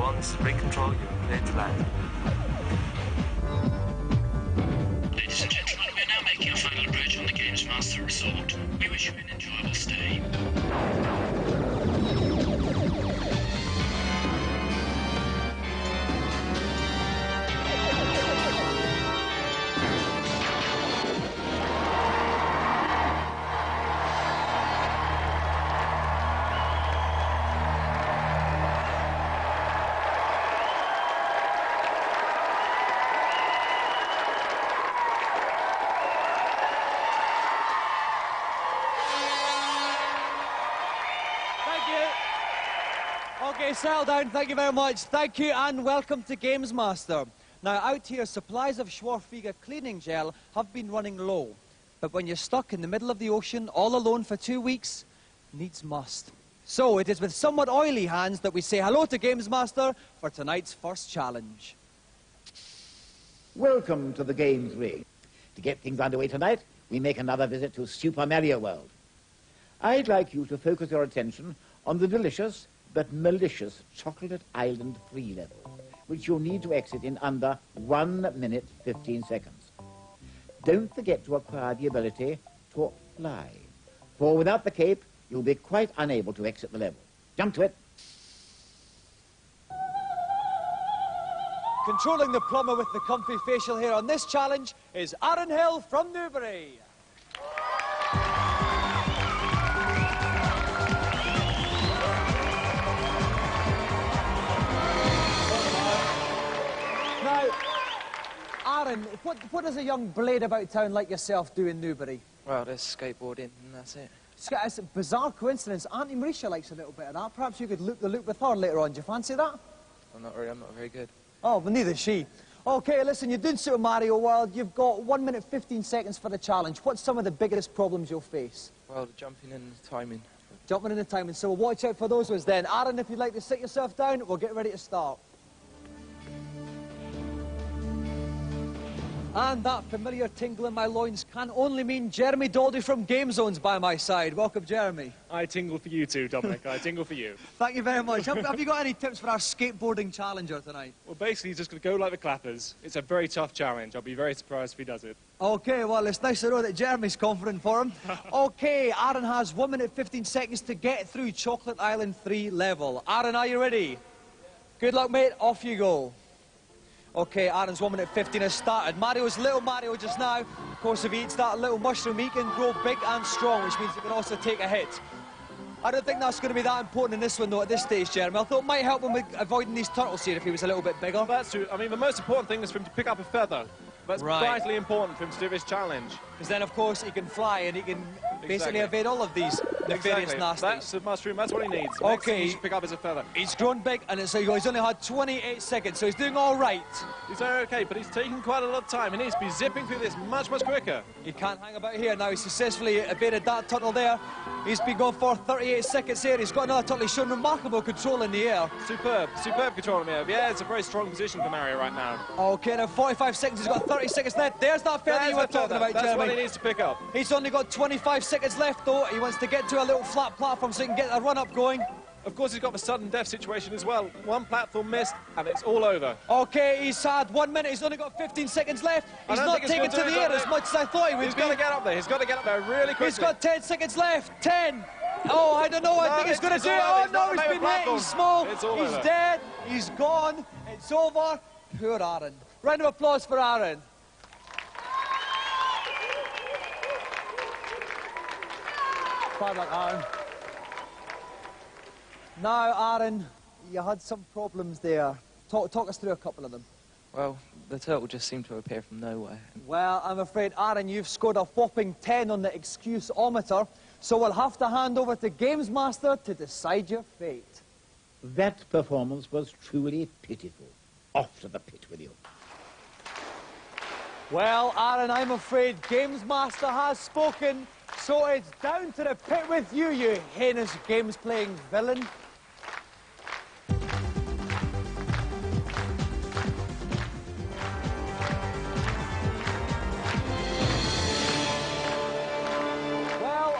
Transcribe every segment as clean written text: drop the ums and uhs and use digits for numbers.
once recontrol your clear to land. Ladies and gentlemen, we are now making our final approach on the Gamesmaster Resort. We wish you an enjoyable stay. Okay, settle down. Thank you very much. Thank you and welcome to Gamesmaster. Now, out here, supplies of Schwarfiga cleaning gel have been running low. But when you're stuck in the middle of the ocean, all alone for 2 weeks, needs must. So it is with somewhat oily hands that we say hello to Gamesmaster for tonight's first challenge. Welcome to the Games Ring. To get things underway tonight, we make another visit to Super Mario World. I'd like you to focus your attention on the delicious but malicious Chocolate Island 3 level, which you'll need to exit in under 1 minute 15 seconds. Don't forget to acquire the ability to fly, for without the cape, you'll be quite unable to exit the level. Jump to it. Controlling the plumber with the comfy facial hair on this challenge is Aaron Hill from Newbury. Now, Aaron, what does a young blade about town like yourself do in Newbury? Well, there's skateboarding and that's it. It's a bizarre coincidence. Auntie Marisha likes a little bit of that. Perhaps you could loop the loop with her later on. Do you fancy that? I'm not very good. Oh, but neither is she. Okay, listen, you're doing Super Mario World. You've got 1 minute 15 seconds for the challenge. What's some of the biggest problems you'll face? Well, the jumping and the timing. Jumping in the timing. So watch out for those ones then. Aaron, if you'd like to sit yourself down, we'll get ready to start. And that familiar tingle in my loins can only mean Jeremy Daldy from Game Zones by my side. Welcome, Jeremy. I tingle for you too, Dominic. I tingle for you. Thank you very much. Have you got any tips for our skateboarding challenger tonight? Well, basically, he's just going to go like the clappers. It's a very tough challenge. I'll be very surprised if he does it. Okay, well, it's nice to know that Jeremy's confident for him. Okay, Aaron has 1 minute 15 seconds to get through Chocolate Island 3 level. Aaron, are you ready? Good luck, mate. Off you go. Okay, Aaron's 1 minute 15 has started. Mario's little Mario just now. Of course, if he eats that little mushroom, he can grow big and strong, which means he can also take a hit. I don't think that's going to be that important in this one, though, at this stage, Jeremy. I thought it might help him with avoiding these turtles here if he was a little bit bigger. That's true. I mean, the most important thing is for him to pick up a feather. That's vitally important for him to do this challenge. Because then, of course, he can fly and he can basically evade all of these nefarious nasties. That's the mushroom. That's what he needs. The Okay. he should pick up as a feather. He's grown big, and he's only had 28 seconds, so he's doing all right. He's doing okay, but he's taking quite a lot of time. He needs to be zipping through this much, much quicker. He can't hang about here now. He's successfully evaded that turtle there. He's been going for 38 seconds here. He's got another turtle. He's shown remarkable control in the air. Superb control in the air. Yeah, it's a very strong position for Mario right now. Okay, now 45 seconds. He's got 30 seconds left. There's that feather you were talking about, That's Jeremy. what he needs to pick up. He's only got 25 seconds left, though. He wants to get to a little flat platform so he can get a run-up going. Of course, he's got the sudden death situation as well. One platform missed, and it's all over. Okay, he's had 1 minute. He's only got 15 seconds left. He's not taken to the air as much as I thought he would. He's got to get up there. He's got to get up there really quickly. He's got 10 seconds left. 10. Oh, I don't know. I think he's going to do it. Oh, no, he's been hit. He's small. He's dead. He's gone. It's over. Poor Aaron. Round of applause for Aaron. Bad luck, Aaron. Now, Aaron, you had some problems there. Talk us through a couple of them. Well, the turtle just seemed to appear from nowhere. Well, I'm afraid, Aaron, you've scored a whopping 10 on the excuse-ometer, so we'll have to hand over to Gamesmaster to decide your fate. That performance was truly pitiful. Off to the pit with you. Well, Aaron, I'm afraid Gamesmaster has spoken, so it's down to the pit with you, you heinous games-playing villain.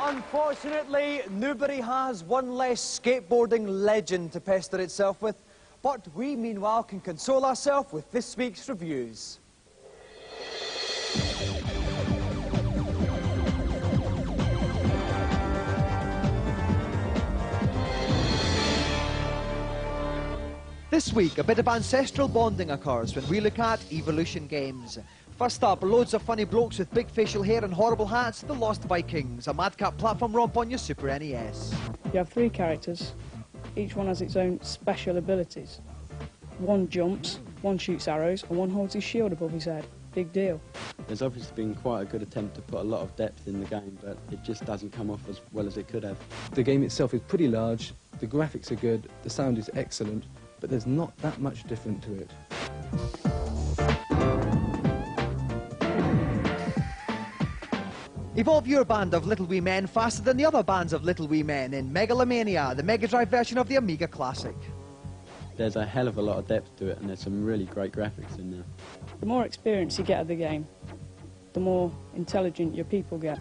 Unfortunately, Newbury has one less skateboarding legend to pester itself with. But we, meanwhile, can console ourselves with this week's reviews. This week, a bit of ancestral bonding occurs when we look at Evolution Games. First up, loads of funny blokes with big facial hair and horrible hats, The Lost Vikings, a madcap platform romp on your Super NES. You have 3 characters. Each one has its own special abilities. One jumps, one shoots arrows, and one holds his shield above his head. Big deal. There's obviously been quite a good attempt to put a lot of depth in the game, but it just doesn't come off as well as it could have. The game itself is pretty large, the graphics are good, the sound is excellent, but there's not that much different to it. Evolve your band of Little Wee Men faster than the other bands of Little Wee Men in Megalomania, the Mega Drive version of the Amiga Classic. There's a hell of a lot of depth to it, and there's some really great graphics in there. The more experience you get at the game, the more intelligent your people get.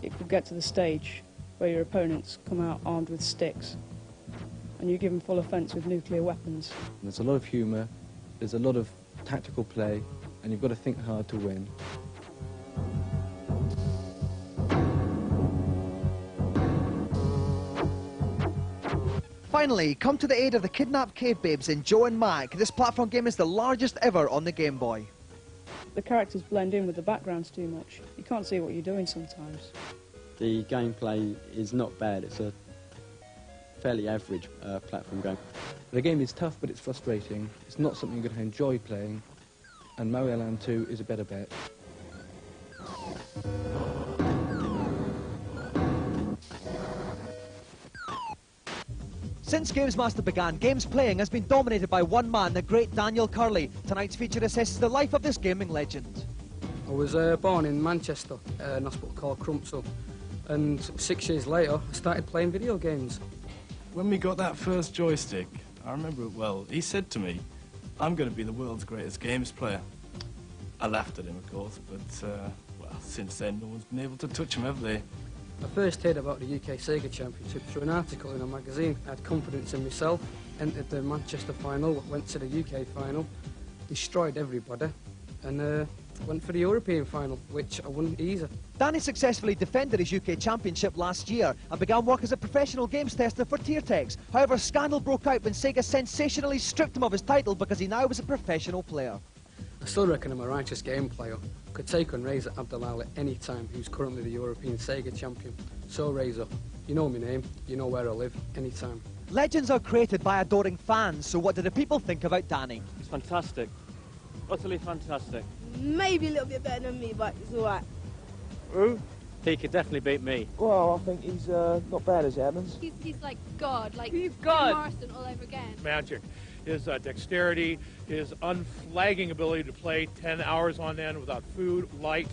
It could get to the stage where your opponents come out armed with sticks, and you give them full offence with nuclear weapons. There's a lot of humour, there's a lot of tactical play, and you've got to think hard to win. Finally, come to the aid of the kidnapped cave babes in Joe and Mac. This platform game is the largest ever on the Game Boy. The characters blend in with the backgrounds too much. You can't see what you're doing sometimes. The gameplay is not bad. It's a fairly average platform game. The game is tough, but it's frustrating. It's not something you're going to enjoy playing, and Mario Land 2 is a better bet. Since Gamesmaster began, games playing has been dominated by one man, the great Daniel Curley. Tonight's feature assesses the life of this gaming legend. I was born in Manchester, in a hospital called Crumpsall, and 6 years later I started playing video games. When we got that first joystick, I remember it well, he said to me, I'm going to be the world's greatest games player. I laughed at him, of course, but, well, since then no one's been able to touch him, have they? I first heard about the UK Sega Championship through an article in a magazine. I had confidence in myself, entered the Manchester final, went to the UK final, destroyed everybody, and went for the European final, which I won easy. Danny successfully defended his UK Championship last year and began work as a professional games tester for Tiertex. However, scandal broke out when Sega sensationally stripped him of his title because he now was a professional player. I still reckon I'm a righteous game player. Could take on Razor Abdalal at any time, who's currently the European Sega champion. So Razor, you know my name, you know where I live, anytime. Legends are created by adoring fans, so what do the people think about Danny? It's fantastic. Utterly fantastic. Maybe a little bit better than me, but it's all right. Who? He could definitely beat me. Well, I think he's not bad as it happens. He's like God, like He's God. Marston all over again. Magic. His dexterity, his unflagging ability to play 10 hours on end without food, light,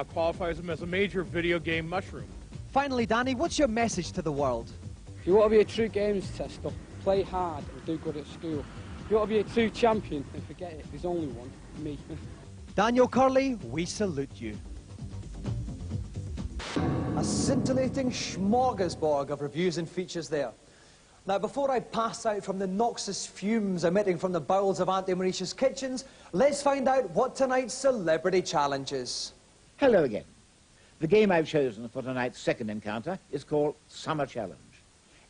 qualifies him as a major video game mushroom. Finally, Danny, what's your message to the world? If you want to be a true games tester, play hard and do good at school. If you want to be a true champion, then forget it, there's only one, me. Daniel Curley, we salute you. A scintillating smorgasbord of reviews and features there. Now, before I pass out from the noxious fumes emitting from the bowels of Auntie Mauritius' kitchens, let's find out what tonight's celebrity challenge is. Hello again. The game I've chosen for tonight's second encounter is called Summer Challenge.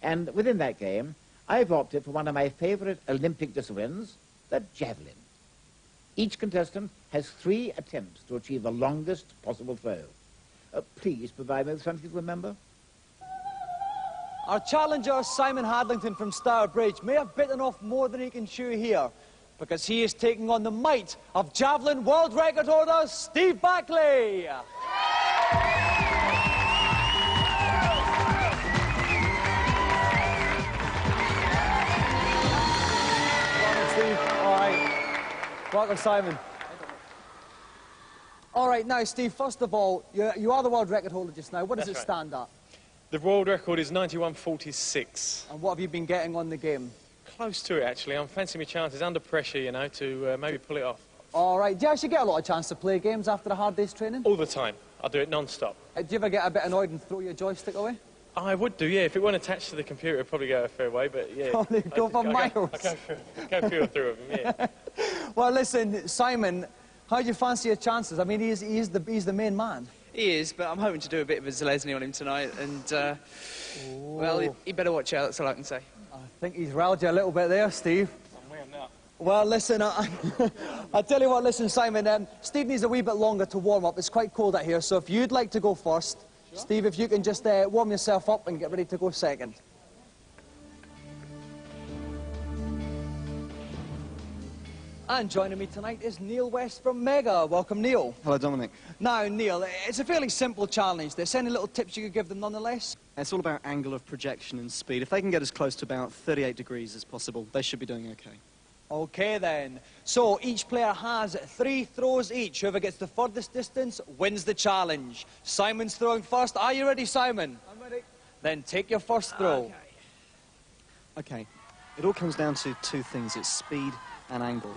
And within that game, I've opted for one of my favourite Olympic disciplines, the javelin. Each contestant has 3 attempts to achieve the longest possible throw. Please provide me with something to remember. Our challenger, Simon Hadlington from Stourbridge, may have bitten off more than he can chew here, because he is taking on the might of javelin world record holder Steve Backley. Welcome, Steve. All right. Welcome, Simon. All right, now, Steve, first of all, you are the world record holder just now. What does it stand at? The world record is 91.46. And what have you been getting on the game? Close to it, actually. I'm fancying my chances under pressure, you know, to maybe pull it off. All right. Do you actually get a lot of chance to play games after a hard day's training? All the time. I do it non-stop. Do you ever get a bit annoyed and throw your joystick away? I would do, yeah. If it weren't attached to the computer, it'd probably go a fair way, but yeah. Oh, they'd go for miles. I go through them, yeah. Well, listen, Simon, how do you fancy your chances? I mean, he's the main man. He is, but I'm hoping to do a bit of a Zelezny on him tonight, and, well, he better watch out, that's all I can say. I think he's riled you a little bit there, Steve. I'm wearing that. Well, listen, I'll tell you what, listen, Simon, Steve needs a wee bit longer to warm up. It's quite cold out here, so if you'd like to go first, sure. Steve, if you can just warm yourself up and get ready to go second. And joining me tonight is Neil West from Mega. Welcome, Neil. Hello, Dominic. Now, Neil, it's a fairly simple challenge. There's any little tips you could give them nonetheless? It's all about angle of projection and speed. If they can get as close to about 38 degrees as possible, they should be doing okay. Okay, then. So, each player has 3 throws each. Whoever gets the furthest distance wins the challenge. Simon's throwing first. Are you ready, Simon? I'm ready. Then take your first throw. Okay. It all comes down to 2 things. It's speed and angle.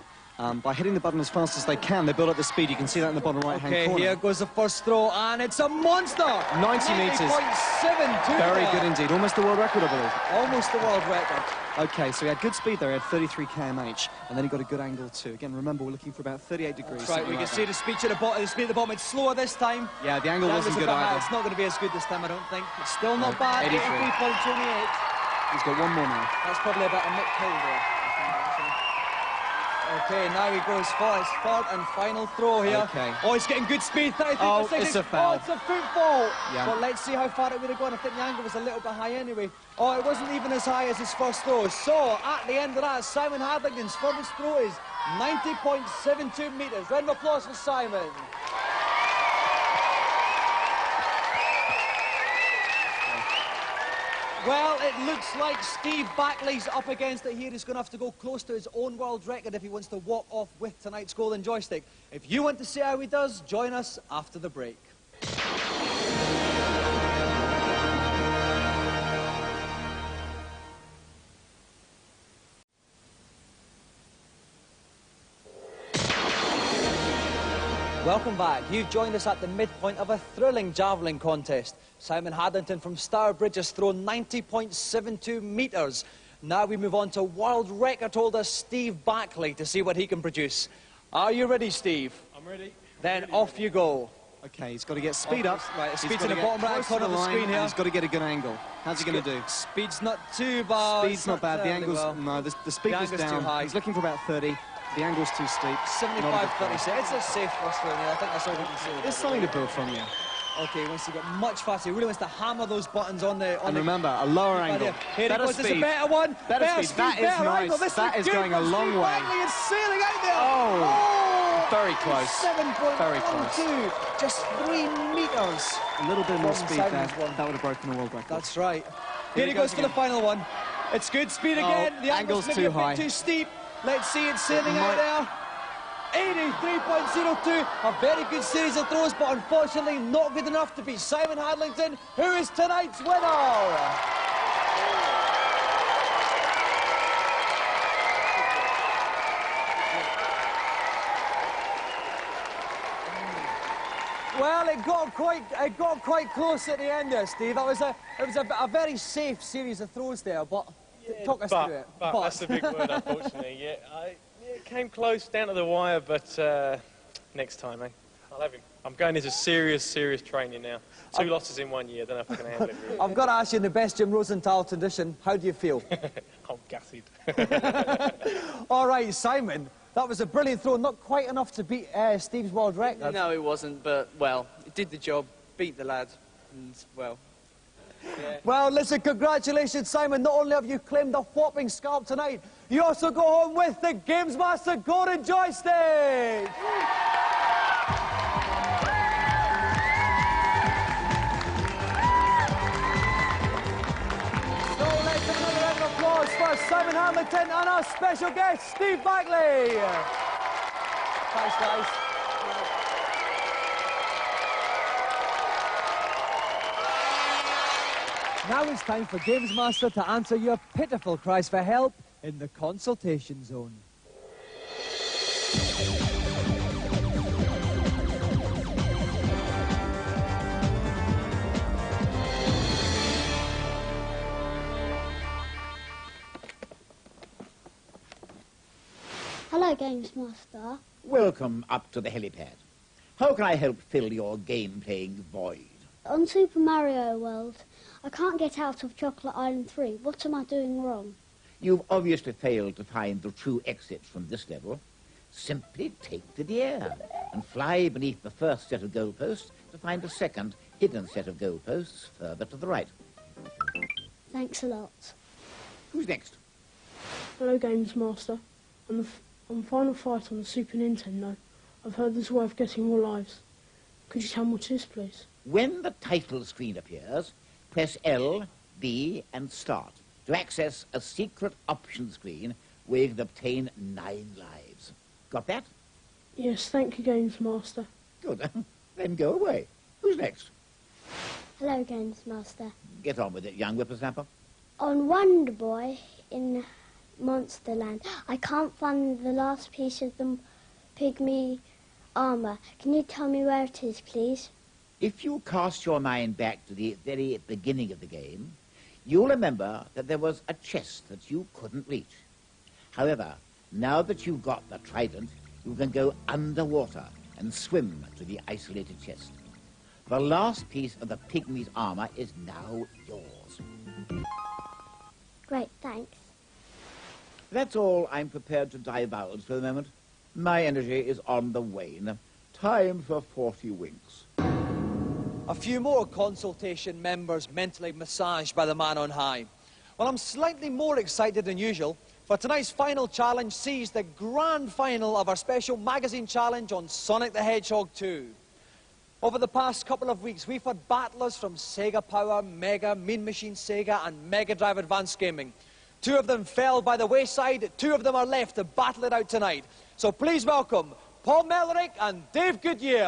By hitting the button as fast as they can, they build up the speed. You can see that in the bottom right-hand corner. Okay, here goes the first throw, and it's a monster! 90 metres. 90.72. Very good indeed. Almost the world record, I believe. Almost the world record. Okay, so he had good speed there. He had 33 kmh, and then he got a good angle too. Again, remember, we're looking for about 38 degrees. That's right, we can see the speed at the bottom. The speed at the bottom. It's slower this time. Yeah, the angle wasn't good either. It's not going to be as good this time, I don't think. It's still not bad. 83. 83.28. He's got one more now. That's probably about a Mick Hill there. Okay, now he goes for his third and final throw here. Okay. Oh, he's getting good speed. 33 oh, seconds. It's a foul. Oh, it's a football. Yeah. But let's see how far it would have gone. I think the angle was a little bit high anyway. Oh, it wasn't even as high as his first throw. So, at the end of that, Simon Hadlington's furthest throw is 90.72 metres. Round of applause for Simon. Well, it looks like Steve Backley's up against it here. He's going to have to go close to his own world record if he wants to walk off with tonight's golden joystick. If you want to see how he does, join us after the break. Welcome back. You've joined us at the midpoint of a thrilling javelin contest. Simon Hadlington from Stourbridge has thrown 90.72 metres. Now we move on to world record holder Steve Backley to see what he can produce. Are you ready, Steve? I'm ready. Then off you go. Okay, he's got to get speed up. Right, speed's in the bottom right corner of the screen here. He's got to get a good angle. How's he going to do? Speed's not too bad. Speed's not bad. The angle's... Well. No, the speed was down. Too high. He's looking for about 30. The angle's too steep. 75-36. It's a safe first one, I think that's all we can say. There's something to build from, yeah. Okay, he wants to get much faster. He really wants to hammer those buttons on the... And remember, a lower angle. Here better he goes. speed. It's a better one. Better speed. That is nice. That is going a long way. Backley is sailing out there. Oh, very close. 7.12. Very close. Just 3 metres. A little bit more speed there. That would have broken the world record. That's right. Here he goes for the final one. It's good speed again. The angle's maybe too a bit high. Too steep. Let's see it sailing out there. 83.02, a very good series of throws, but unfortunately not good enough to beat Simon Hadlington, who is tonight's winner. Well, it got quite close at the end there, Steve. It was a very safe series of throws there, but talk us through it. But that's the big word, unfortunately. Yeah, it came close down to the wire, but next time, eh? I'll have him. I'm going into serious training now. 2 losses in 1 year. I don't know if I can handle it. Really. I've got to ask you, in the best Jim Rosenthal tradition, how do you feel? I'm gutted. All right, Simon. That was a brilliant throw. Not quite enough to beat Steve's world record. No, it wasn't, but, well, it did the job. Beat the lad. And, well... Yeah. Well, listen, congratulations, Simon. Not only have you claimed a whopping scalp tonight, you also go home with the Gamesmaster Golden Joystick! So let's have another round of applause for Simon Hadlington and our special guest, Steve Backley. Thanks, guys. Now it's time for Gamesmaster to answer your pitiful cries for help in the consultation zone. Hello, Gamesmaster. Welcome up to the helipad. How can I help fill your game-playing void? On Super Mario World, I can't get out of Chocolate Island 3. What am I doing wrong? You've obviously failed to find the true exit from this level. Simply take to the air and fly beneath the first set of goalposts to find a second hidden set of goalposts further to the right. Thanks a lot. Who's next? Hello, Gamesmaster. On Final Fight on the Super Nintendo, I've heard there's a way of getting more lives. Could you tell me what it is, please? When the title screen appears, press L, B, and Start to access a secret option screen where you can obtain 9 lives. Got that? Yes, thank you, Gamesmaster. Good. Then go away. Who's next? Hello, Gamesmaster. Get on with it, young whippersnapper. On Wonder Boy in Monsterland, I can't find the last piece of the pygmy armour. Can you tell me where it is, please? If you cast your mind back to the very beginning of the game, you'll remember that there was a chest that you couldn't reach. However, now that you've got the trident, you can go underwater and swim to the isolated chest. The last piece of the pygmy's armour is now yours. Great, thanks. That's all I'm prepared to divulge for the moment. My energy is on the wane. Time for 40 winks. A few more consultation members mentally massaged by the man on high. Well, I'm slightly more excited than usual, for tonight's final challenge sees the grand final of our special magazine challenge on Sonic the Hedgehog 2. Over the past couple of weeks, we've had battlers from Sega Power, Mega, Mean Machine Sega, and Mega Drive Advanced Gaming. 2 of them fell by the wayside, 2 of them are left to battle it out tonight. So please welcome Paul Mellerick and Dave Goodyear.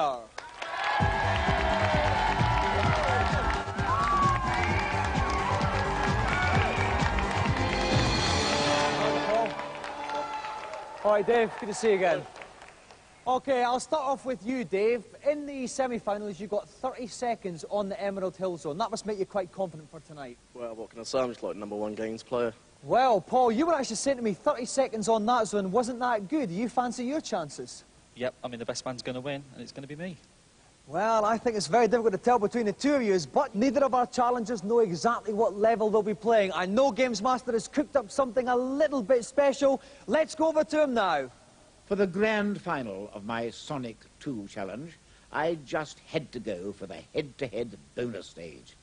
All right, Dave, good to see you again. Okay, I'll start off with you, Dave. In the semi-finals, you got 30 seconds on the Emerald Hill Zone. That must make you quite confident for tonight. Well, what can I say? I'm just like #1 games player. Well, Paul, you were actually saying to me 30 seconds on that zone wasn't that good. Do you fancy your chances? Yep, I mean, the best man's going to win, and it's going to be me. Well, I think it's very difficult to tell between the 2 of you, but neither of our challengers know exactly what level they'll be playing. I know Gamesmaster has cooked up something a little bit special. Let's go over to him now. For the grand final of my Sonic 2 challenge, I just had to go for the head-to-head bonus stage.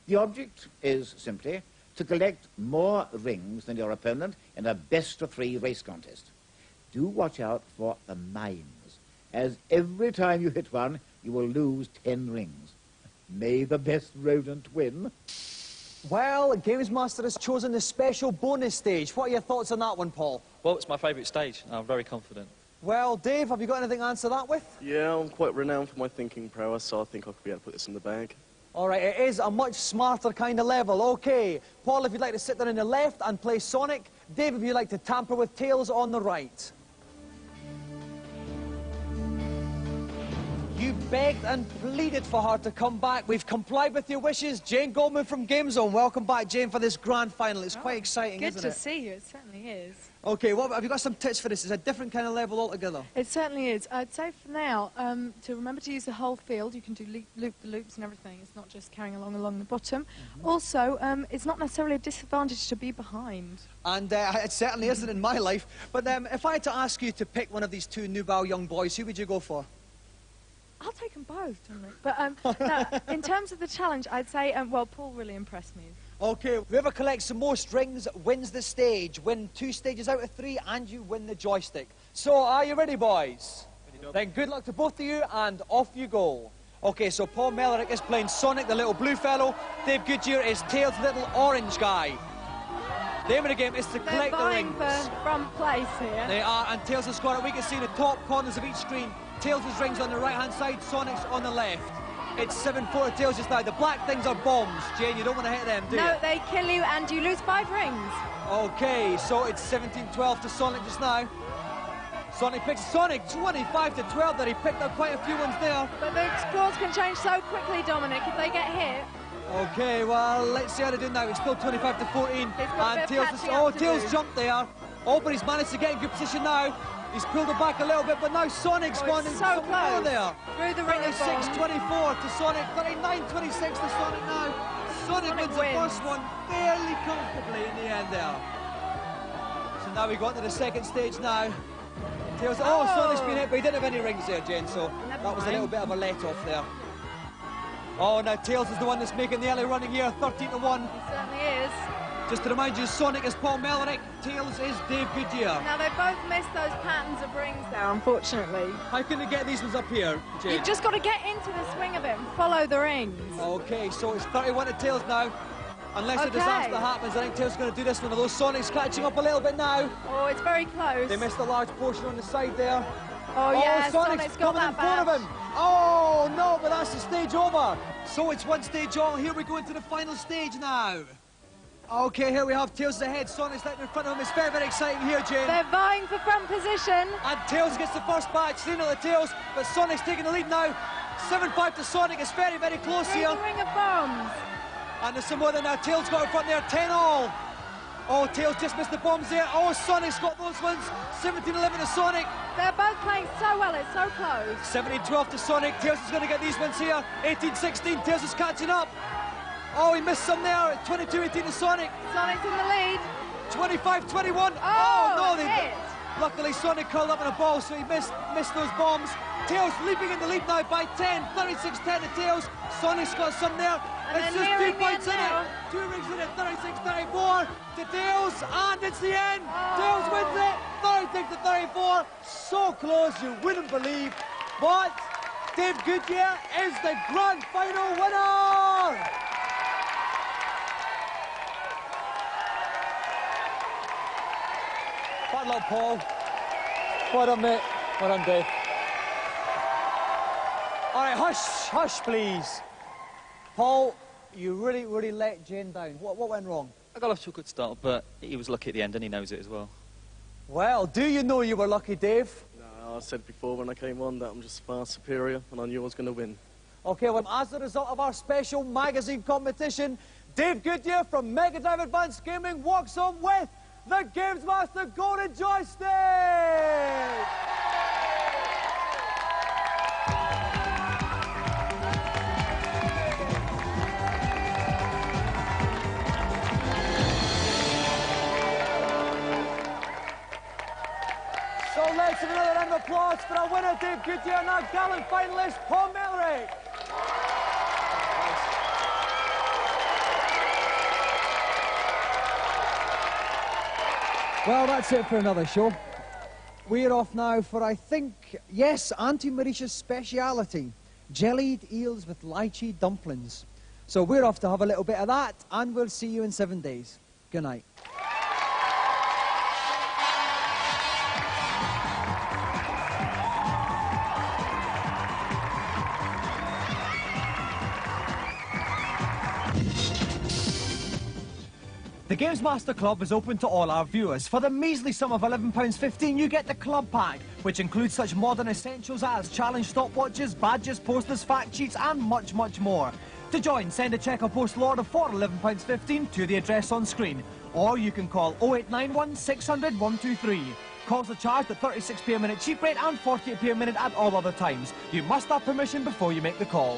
The object is simply to collect more rings than your opponent in a best-of-3 race contest. Do watch out for the mines, as every time you hit one, you will lose 10 rings. May the best rodent win. Well, Gamesmaster has chosen the special bonus stage. What are your thoughts on that one, Paul? Well, it's my favourite stage, and I'm very confident. Well, Dave, have you got anything to answer that with? Yeah, I'm quite renowned for my thinking prowess, so I think I could be able to put this in the bag. All right, it is a much smarter kind of level. Okay, Paul, if you'd like to sit there on the left and play Sonic. Dave, if you'd like to tamper with Tails on the right. You begged and pleaded for her to come back. We've complied with your wishes. Jane Goldman from GameZone. Welcome back, Jane, for this grand final. It's quite exciting, isn't it? Good to see you. It certainly is. Okay, have you got some tips for this? It's a different kind of level altogether. It certainly is. I'd say for now, to remember to use the whole field. You can do loop-the-loops and everything. It's not just carrying along the bottom. Also, it's not necessarily a disadvantage to be behind. And it certainly isn't in my life. But if I had to ask you to pick one of these 2 nubile young boys, who would you go for? I'll take them both, Dominic. But no, in terms of the challenge, I'd say, well, Paul really impressed me. Okay, whoever collects the most rings wins the stage. Win 2 stages out of 3, and you win the joystick. So, are you ready, boys? Ready, then good luck to both of you, and off you go. Okay, so Paul Mellerick is playing Sonic, the little blue fellow. Dave Goodyear is Tails, the little orange guy. The aim of the game is to collect the rings. They're vying for front place here. They are, and Tails has got it. We can see the top corners of each screen. Tails' rings on the right-hand side, Sonic's on the left. It's 7-4 to Tails just now. The black things are bombs. Jane, you don't want to hit them, do you? No, they kill you and you lose 5 rings. Okay, so it's 17-12 to Sonic just now. Sonic picks Sonic 25-12 there. He picked up quite a few ones there. But the scores can change so quickly, Dominic, if they get hit. Okay, well, let's see how they do now. It's still 25-14. And Tails jumped there. Oh, but he's managed to get in good position now. He's pulled it back a little bit, but now Sonic's gone in so close. there. Through the ring of bombs. 36-24 to Sonic, 39-26 to Sonic now. Sonic wins the first one fairly comfortably in the end there. So now we go into the second stage now. Tails, Sonic's been hit, but he didn't have any rings there, Jen, so that was a little bit of a let-off there. Oh, now Tails is the one that's making the early running here, 13-1. He certainly is. Just to remind you, Sonic is Paul Mellerick, Tails is Dave Goodyear. Now, they both missed those patterns of rings there, unfortunately. How can they get these ones up here, Jane? You've just got to get into the swing of it and follow the rings. Okay, so it's 31 to Tails now. Unless a disaster happens, I think Tails is going to do this one. Although Sonic's catching up a little bit now. Oh, it's very close. They missed a large portion on the side there. Oh, yeah, Sonic's got coming that in front of him. Oh, no, but that's the stage over. So it's one stage on. Here we go into the final stage now. Okay, here we have Tails ahead. Sonic's right in front of him. It's very, very exciting here, Jane. They're vying for front position. And Tails gets the first badge. 3-0 to Tails, but Sonic's taking the lead now. 7-5 to Sonic. It's very, very close here. The ring of bombs. And there's some more than that. Tails got in front there. 10-all. Oh, Tails just missed the bombs there. Oh, Sonic's got those ones. 17-11 to Sonic. They're both playing so well. It's so close. 17-12 to Sonic. Tails is going to get these ones here. 18-16. Tails is catching up. Oh, he missed some there. 22-18 to Sonic. Sonic's in the lead. 25-21. Oh, no, they hit. Luckily, Sonic curled up in a ball, so he missed those bombs. Tails leaping in the lead now by 10. 36-10 to Tails. Sonic's got some there. And it's just 2 points in it. 2 rings in it. 36-34 to Tails, and it's the end. Tails wins it. 36-34. So close, you wouldn't believe. But Dave Goodyear is the grand final winner. Bad luck, Paul. Well done, mate. Well done, Dave. All right, hush, please. Paul, you really let Jane down. What went wrong? I got off to a good start, but he was lucky at the end, and he knows it as well. Well, do you know you were lucky, Dave? No, I said before when I came on that I'm just far superior, and I knew I was going to win. Okay, well, as a result of our special magazine competition, Dave Goodyear from Mega Drive Advanced Gaming walks on with the Gamesmaster Golden Joystick! So let's have another round of applause for our winner, Dave Goodyear, and our gallant finalist, Paul Mellerick. Well, that's it for another show. We're off now for, I think, yes, Auntie Marisha's speciality, jellied eels with lychee dumplings. So we're off to have a little bit of that, and we'll see you in 7 days. Good night. The Gamesmaster Club is open to all our viewers. For the measly sum of £11.15, you get the Club Pack, which includes such modern essentials as challenge stopwatches, badges, posters, fact sheets, and much, much more. To join, send a cheque or postal order for £11.15 to the address on screen, or you can call 0891 600 123. Calls are charged at 36p a minute cheap rate and 48p a minute at all other times. You must have permission before you make the call.